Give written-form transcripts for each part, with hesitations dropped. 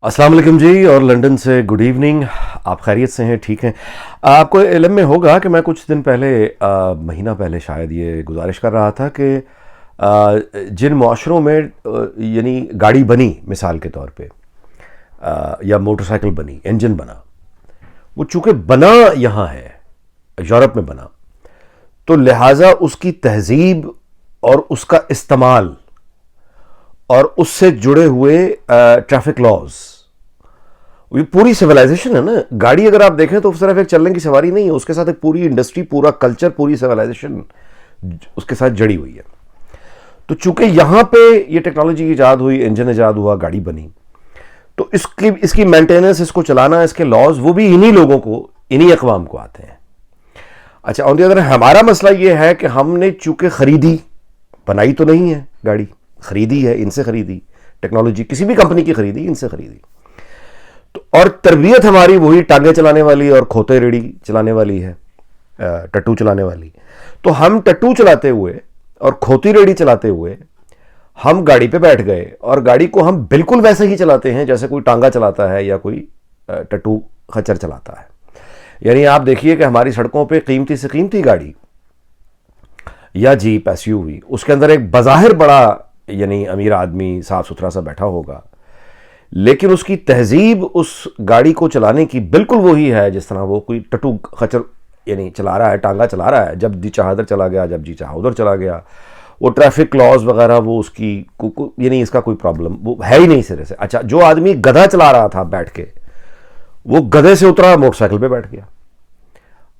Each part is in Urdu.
السلام علیکم جی، اور لنڈن سے گڈ ایوننگ. آپ خیریت سے ہیں؟ ٹھیک ہیں؟ آپ کو علم میں ہوگا کہ میں کچھ دن پہلے مہینہ پہلے شاید یہ گزارش کر رہا تھا کہ جن معاشروں میں یعنی گاڑی بنی مثال کے طور پہ یا موٹر سائیکل بنی، انجن بنا، وہ چونکہ بنا یہاں ہے، یورپ میں بنا، تو لہٰذا اس کی تہذیب اور اس کا استعمال اور اس سے جڑے ہوئے ٹریفک لاز، یہ پوری سویلائزیشن ہے نا. گاڑی اگر آپ دیکھیں تو صرف ایک چلنے کی سواری نہیں ہے، اس کے ساتھ ایک پوری انڈسٹری، پورا کلچر، پوری سویلائزیشن اس کے ساتھ جڑی ہوئی ہے. تو چونکہ یہاں پہ یہ ٹیکنالوجی ایجاد ہوئی، انجن ایجاد ہوا، گاڑی بنی، تو اس کی مینٹیننس، اس کو چلانا، اس کے لاز، وہ بھی انہی لوگوں کو، انہی اقوام کو آتے ہیں. اچھا، آن دی ادر ہمارا مسئلہ یہ ہے کہ ہم نے چونکہ خریدی، بنائی تو نہیں ہے گاڑی، خریدی ہے، ان سے خریدی ٹیکنالوجی، کسی بھی کمپنی کی خریدی، ان سے خریدی، تو اور تربیت ہماری وہی ٹانگیں چلانے والی اور کھوتے ریڑھی چلانے والی ہے، ٹٹو چلانے والی. تو ہم ٹٹو چلاتے ہوئے اور کھوتی ریڑھی چلاتے ہوئے ہم گاڑی پہ بیٹھ گئے، اور گاڑی کو ہم بالکل ویسے ہی چلاتے ہیں جیسے کوئی ٹانگا چلاتا ہے یا کوئی ٹٹو خچر چلاتا ہے. یعنی آپ دیکھیے کہ ہماری سڑکوں پہ قیمتی سے قیمتی گاڑی یا جیپ، ایس یو وی، اس کے اندر ایک بظاہر بڑا یعنی امیر آدمی صاف ستھرا سا بیٹھا ہوگا، لیکن اس کی تہذیب اس گاڑی کو چلانے کی بالکل وہی ہے جس طرح وہ کوئی ٹٹو خچر یعنی چلا رہا ہے، ٹانگا چلا رہا ہے. جب جی چاہا ادھر چلا گیا، جب جی چاہا ادھر چلا گیا. وہ ٹریفک لاز وغیرہ، وہ اس کی یعنی اس کا کوئی پرابلم وہ ہے ہی نہیں سرے سے. اچھا، جو آدمی گدھا چلا رہا تھا بیٹھ کے، وہ گدھے سے اترا، موٹر سائیکل پہ بیٹھ گیا.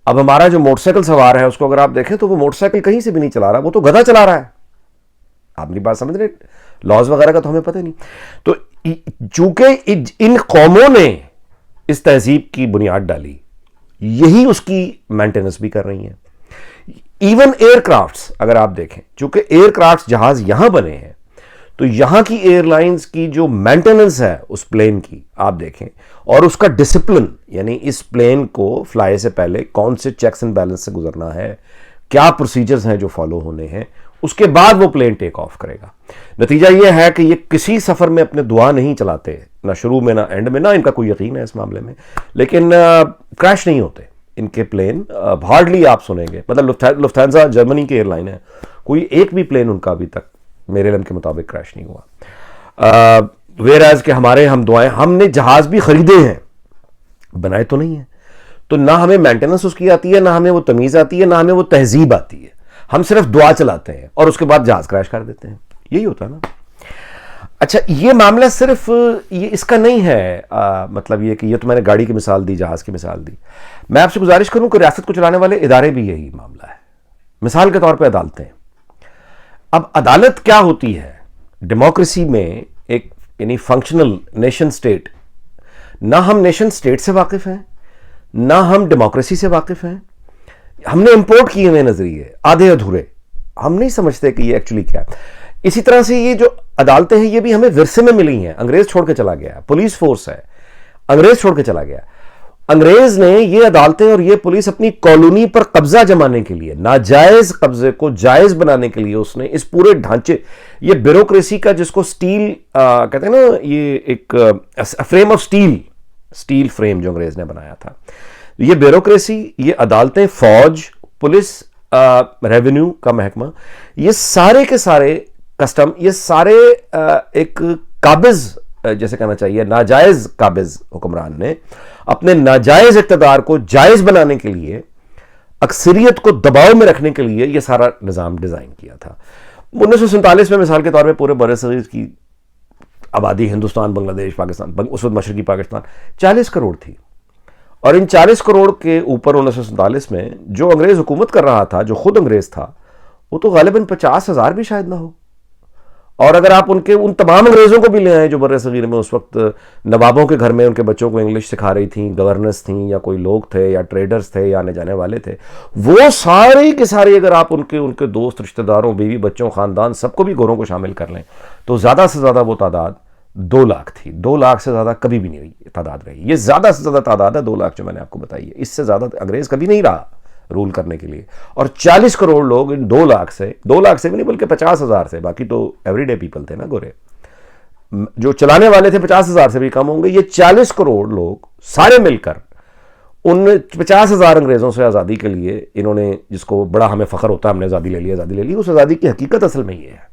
اب ہمارا جو موٹر سائیکل سوار ہے، اس کو اگر آپ دیکھیں تو وہ موٹر سائیکل کہیں سے بھی نہیں چلا رہا، وہ تو گدھا چلا رہا ہے. آپ میری بات سمجھ رہے؟ لاز وغیرہ کا تو ہمیں پتہ نہیں. تو چونکہ ان قوموں نے اس تہذیب کی بنیاد ڈالی، یہی اس کی مینٹیننس بھی کر رہی ہیں. ایون ایئر کرافٹس اگر آپ دیکھیں، چونکہ ایئر کرافٹس جہاز یہاں بنے ہیں، تو یہاں کی ایئر لائنز کی جو مینٹیننس ہے اس پلین کی، آپ دیکھیں، اور اس کا ڈسپلن، یعنی اس پلین کو فلائی سے پہلے کون سے چیکس اینڈ بیلنس سے گزرنا ہے، کیا پروسیجرز ہیں جو فالو ہونے ہیں، اس کے بعد وہ پلین ٹیک آف کرے گا. نتیجہ یہ ہے کہ یہ کسی سفر میں اپنے دعا نہیں چلاتے، نہ شروع میں نہ اینڈ میں، نہ ان کا کوئی یقین ہے اس معاملے میں، لیکن کریش نہیں ہوتے ان کے پلین. ہارڈلی آپ سنیں گے، مطلب لفتھانسا جرمنی کی ایئر لائن ہے، کوئی ایک بھی پلین ان کا ابھی تک میرے علم کے مطابق کریش نہیں ہوا. ویئر ایز کہ ہم دعائیں، ہم نے جہاز بھی خریدے ہیں، بنائے تو نہیں ہیں. تو نہ ہمیں مینٹیننس اس کی آتی ہے، نہ ہمیں وہ تمیز آتی ہے، نہ ہمیں وہ تہذیب آتی ہے. ہم صرف دعا چلاتے ہیں اور اس کے بعد جہاز کریش کر دیتے ہیں. یہی ہوتا ہے نا. اچھا، یہ معاملہ صرف یہ اس کا نہیں ہے، مطلب یہ کہ یہ تو میں نے گاڑی کی مثال دی، جہاز کی مثال دی. میں آپ سے گزارش کروں کہ ریاست کو چلانے والے ادارے بھی یہی معاملہ ہے. مثال کے طور پہ عدالتیں. اب عدالت کیا ہوتی ہے ڈیموکریسی میں؟ ایک یعنی فنکشنل نیشن سٹیٹ. نہ ہم نیشن سٹیٹ سے واقف ہیں، نہ ہم ڈیموکریسی سے واقف ہیں. ہم نے امپورٹ کیے ہوئے نظریے آدھے ادھورے، ہم نہیں سمجھتے کہ یہ ایکچولی کیا ہے. اسی طرح سے یہ جو عدالتیں ہیں، یہ بھی ہمیں ورثے میں ملی ہیں. انگریز چھوڑ کے چلا گیا. پولیس فورس ہے، انگریز چھوڑ کے چلا گیا. انگریز نے یہ عدالتیں اور یہ پولیس اپنی کالونی پر قبضہ جمانے کے لیے، ناجائز قبضے کو جائز بنانے کے لیے، اس نے اس پورے ڈھانچے، یہ بیوروکریسی کا، جس کو سٹیل کہتے ہیں نا، یہ ایک فریم آف سٹیل فریم جو انگریز نے بنایا تھا. یہ بیوروکریسی، یہ عدالتیں، فوج، پولیس، ریونیو کا محکمہ، یہ سارے کے سارے، کسٹم، یہ سارے ایک قابض، جیسے کہنا چاہیے ناجائز قابض حکمران نے اپنے ناجائز اقتدار کو جائز بنانے کے لیے، اکثریت کو دباؤ میں رکھنے کے لیے یہ سارا نظام ڈیزائن کیا تھا. 1947 میں مثال کے طور پہ پورے بر صغیر کی آبادی، ہندوستان، بنگلہ دیش، پاکستان، اس وقت مشرقی پاکستان 40 کروڑ تھی. اور ان 40 کروڑ کے اوپر 1947 میں جو انگریز حکومت کر رہا تھا، جو خود انگریز تھا، وہ تو غالباً 50,000 بھی شاید نہ ہو. اور اگر آپ ان تمام انگریزوں کو بھی لے آئیں جو بر صغیر میں اس وقت نوابوں کے گھر میں ان کے بچوں کو انگلش سکھا رہی تھیں، گورنرز تھیں، یا کوئی لوگ تھے، یا ٹریڈرز تھے، یا آنے جانے والے تھے، وہ سارے کے سارے اگر آپ ان کے دوست، رشتہ داروں، بیوی بچوں، خاندان، سب کو بھی گوروں کو شامل کر لیں، تو زیادہ سے زیادہ وہ تعداد 2 لاکھ تھی. 2 لاکھ سے زیادہ کبھی بھی نہیں رہی تعداد رہی. یہ زیادہ سے زیادہ تعداد ہے 2 لاکھ جو میں نے آپ کو بتائی ہے. اس سے زیادہ انگریز کبھی نہیں رہا رول کرنے کے لیے. اور 40 کروڑ لوگ ان 2 لاکھ سے بھی نہیں بلکہ 50,000 سے، باقی تو ایوری ڈے پیپل تھے نا گورے. جو چلانے والے تھے 50,000 سے بھی کم ہوں گے. یہ 40 کروڑ لوگ سارے مل کر ان 50,000 انگریزوں سے آزادی کے لیے انہوں نے, جس کو بڑا ہمیں فخر ہوتا ہے ہم نے آزادی لے لی, اس آزادی کی حقیقت اصل میں یہ ہے.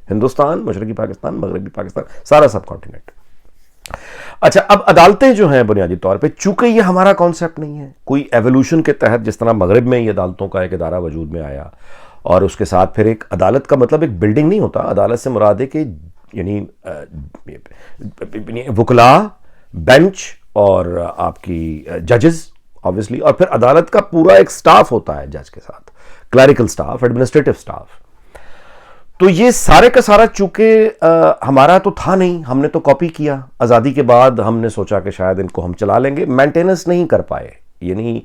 ہندوستان, مشرقی پاکستان, مغربی پاکستان, سارا سب کانٹیننٹ. اچھا, اب عدالتیں جو ہیں بنیادی طور پہ, چونکہ یہ ہمارا کانسیپٹ نہیں ہے, کوئی ایوولوشن کے تحت جس طرح مغرب میں یہ عدالتوں کا ایک ادارہ وجود میں آیا, اور اس کے ساتھ پھر ایک عدالت کا مطلب ایک بلڈنگ نہیں ہوتا. عدالت سے مراد ہے کہ یعنی وکلاء, بینچ اور آپ کی ججز obviously, اور پھر عدالت کا پورا ایک سٹاف ہوتا ہے جج کے ساتھ, کلریکل سٹاف, ایڈمنسٹریٹو سٹاف. تو یہ سارے کا سارا چونکہ ہمارا تو تھا نہیں, ہم نے تو کاپی کیا آزادی کے بعد. ہم نے سوچا کہ شاید ان کو ہم چلا لیں گے, مینٹیننس نہیں کر پائے. یعنی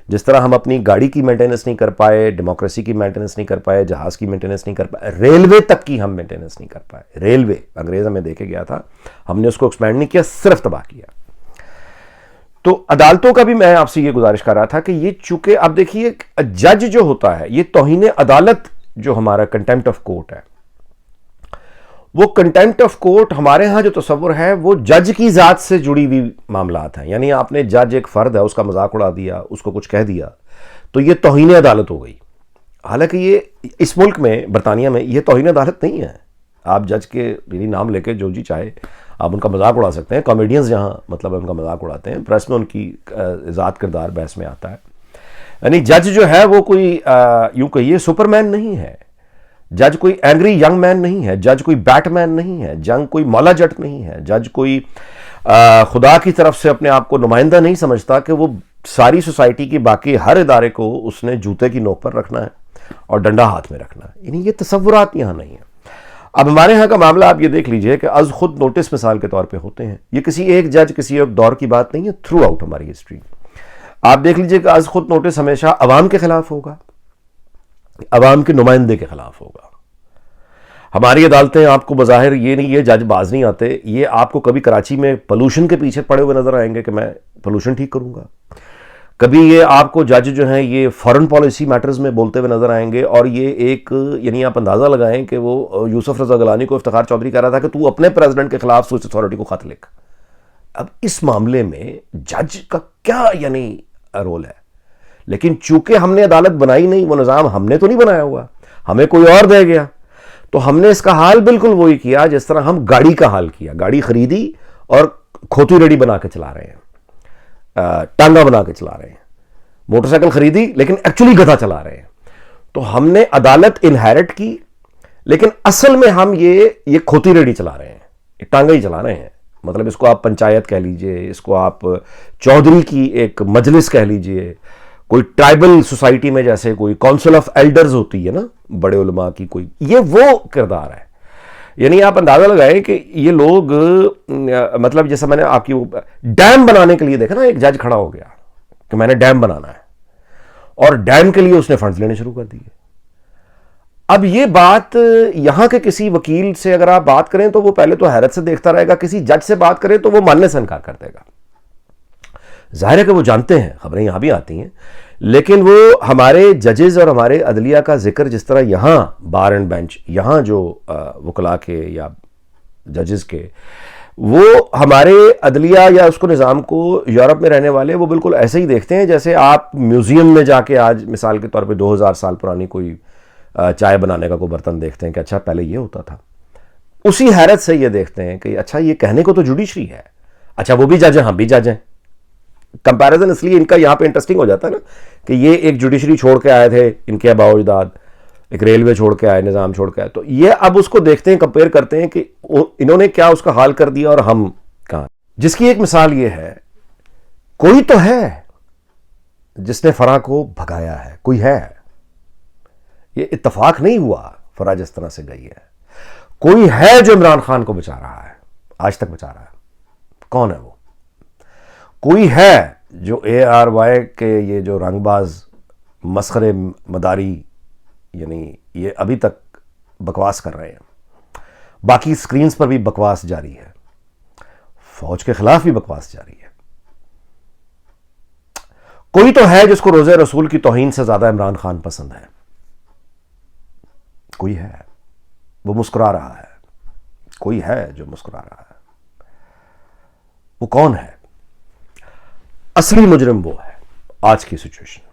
جس طرح ہم اپنی گاڑی کی مینٹیننس نہیں کر پائے, ڈیموکریسی کی مینٹیننس نہیں کر پائے, جہاز کی مینٹیننس نہیں کر پائے, ریلوے تک کی ہم مینٹیننس نہیں کر پائے. ریلوے انگریز ہمیں دے کے گیا تھا, ہم نے اس کو ایکسپینڈ نہیں کیا, صرف تباہ کیا. تو عدالتوں کا بھی میں آپ سے یہ گزارش کر رہا تھا کہ یہ چونکہ آپ دیکھیے جج جو ہوتا ہے, یہ توہین عدالت جو ہمارا کنٹیمپٹ آف کورٹ ہے, وہ کنٹیمپٹ آف کورٹ ہمارے ہاں جو تصور ہے وہ جج کی ذات سے جڑی ہوئی معاملات ہیں. یعنی آپ نے جج ایک فرد ہے, اس کا مذاق اڑا دیا, اس کو کچھ کہہ دیا, تو یہ توہین عدالت ہو گئی. حالانکہ یہ اس ملک میں, برطانیہ میں, یہ توہین عدالت نہیں ہے. آپ جج کے یعنی نام لے کے جو جی چاہے آپ ان کا مذاق اڑا سکتے ہیں. کامیڈینز جہاں مطلب ان کا مذاق اڑاتے ہیں, پریس میں ان کی ذات کردار بحث میں آتا ہے. یعنی جج جو ہے وہ کوئی یوں کہیے سپر مین نہیں ہے. جج کوئی اینگری ینگ مین نہیں ہے. جج کوئی بیٹ مین نہیں ہے. جنگ کوئی مولا جٹ نہیں ہے. جج کوئی خدا کی طرف سے اپنے آپ کو نمائندہ نہیں سمجھتا کہ وہ ساری سوسائٹی کی باقی ہر ادارے کو اس نے جوتے کی نوک پر رکھنا ہے اور ڈنڈا ہاتھ میں رکھنا ہے. یعنی یہ تصورات یہاں نہیں ہیں. اب ہمارے ہاں کا معاملہ آپ یہ دیکھ لیجئے کہ از خود نوٹس مثال کے طور پہ ہوتے ہیں. یہ کسی ایک جج, کسی ایک دور کی بات نہیں ہے, تھرو آؤٹ ہماری ہسٹری. آپ دیکھ لیجئے کہ از خود نوٹس ہمیشہ عوام کے خلاف ہوگا, عوام کے نمائندے کے خلاف ہوگا. ہماری عدالتیں آپ کو بظاہر یہ نہیں, یہ جج باز نہیں آتے, یہ آپ کو کبھی کراچی میں پولوشن کے پیچھے پڑے ہوئے نظر آئیں گے کہ میں پولوشن ٹھیک کروں گا. کبھی یہ آپ کو جج جو ہیں یہ فارن پالیسی میٹرز میں بولتے ہوئے نظر آئیں گے, اور یہ ایک یعنی آپ اندازہ لگائیں کہ وہ یوسف رضا گیلانی کو افتخار چودھری کہہ رہا تھا کہ تو اپنے پریزیڈنٹ کے خلاف سوئس اتھارٹی کو خط لکھ. اب اس معاملے میں جج کا کیا یعنی رول ہے؟ لیکن چونکہ ہم نے عدالت بنائی نہیں, وہ نظام ہم نے تو نہیں بنایا ہوا, ہمیں کوئی اور دے گیا, تو ہم نے اس کا حال بالکل وہی کیا جس طرح ہم گاڑی کا حال کیا. گاڑی خریدی اور کھوتی ریڈی بنا کے چلا رہے ہیں, ٹانگا بنا کے چلا رہے ہیں. موٹر سائیکل خریدی لیکن ایکچولی گدھا چلا رہے ہیں. تو ہم نے عدالت انہیرٹ کی, لیکن اصل میں ہم یہ کھوتی ریڈی چلا رہے ہیں, ٹانگا ہی چلا رہے ہیں. مطلب اس کو آپ پنچایت کہہ لیجئے, اس کو آپ چودھری کی ایک مجلس کہہ لیجئے, کوئی ٹرائبل سوسائٹی میں جیسے کوئی کونسل آف ایلڈرز ہوتی ہے نا, بڑے علماء کی, کوئی یہ وہ کردار ہے. یعنی آپ اندازہ لگائیں کہ یہ لوگ مطلب جیسا میں نے آپ کی ڈیم بنانے کے لیے دیکھا نا, ایک جج کھڑا ہو گیا کہ میں نے ڈیم بنانا ہے, اور ڈیم کے لیے اس نے فنڈز لینے شروع کر دیے. اب یہ بات یہاں کے کسی وکیل سے اگر آپ بات کریں تو وہ پہلے تو حیرت سے دیکھتا رہے گا, کسی جج سے بات کریں تو وہ ماننے سے انکار کر دے گا. ظاہر ہے کہ وہ جانتے ہیں, خبریں یہاں بھی آتی ہیں, لیکن وہ ہمارے ججز اور ہمارے عدلیہ کا ذکر جس طرح یہاں بار اینڈ بینچ, یہاں جو وکلاء کے یا ججز کے, وہ ہمارے عدلیہ یا اس کو نظام کو یورپ میں رہنے والے وہ بالکل ایسے ہی دیکھتے ہیں جیسے آپ میوزیم میں جا کے آج مثال کے طور پہ 2000 سال پرانی کوئی چائے بنانے کا کوئی برتن دیکھتے ہیں کہ اچھا پہلے یہ ہوتا تھا. اسی حیرت سے یہ دیکھتے ہیں کہ اچھا یہ کہنے کو تو جوڈیشری ہے, اچھا وہ بھی جج ہیں, ہم بھی جج ہیں. کمپیریزن اس لیے ان کا یہاں پہ انٹرسٹنگ ہو جاتا ہے نا کہ یہ ایک جوڈیشری چھوڑ کے آئے تھے, ان کے آباء و اجداد, ایک ریلوے چھوڑ کے آئے, نظام چھوڑ کے آئے, تو یہ اب اس کو دیکھتے ہیں, کمپیئر کرتے ہیں کہ انہوں نے کیا اس کا حال کر دیا اور ہم کہاں. جس کی ایک مثال یہ ہے, کوئی تو ہے جس نے فرا کو بھگایا ہے, کوئی ہے. یہ اتفاق نہیں ہوا فرا جس طرح سے گئی ہے. کوئی ہے جو عمران خان کو بچا رہا ہے, آج تک بچا رہا ہے. کون ہے وہ؟ کوئی ہے جو ARY کے یہ جو رنگ باز مسخرے مداری, یعنی یہ ابھی تک بکواس کر رہے ہیں, باقی سکرینز پر بھی بکواس جاری ہے, فوج کے خلاف بھی بکواس جاری ہے. کوئی تو ہے جس کو روزے رسول کی توہین سے زیادہ عمران خان پسند ہے. کوئی ہے, وہ مسکرا رہا ہے. کوئی ہے جو مسکرا رہا ہے. وہ کون ہے؟ اصلی مجرم وہ ہے آج کی سچویشن.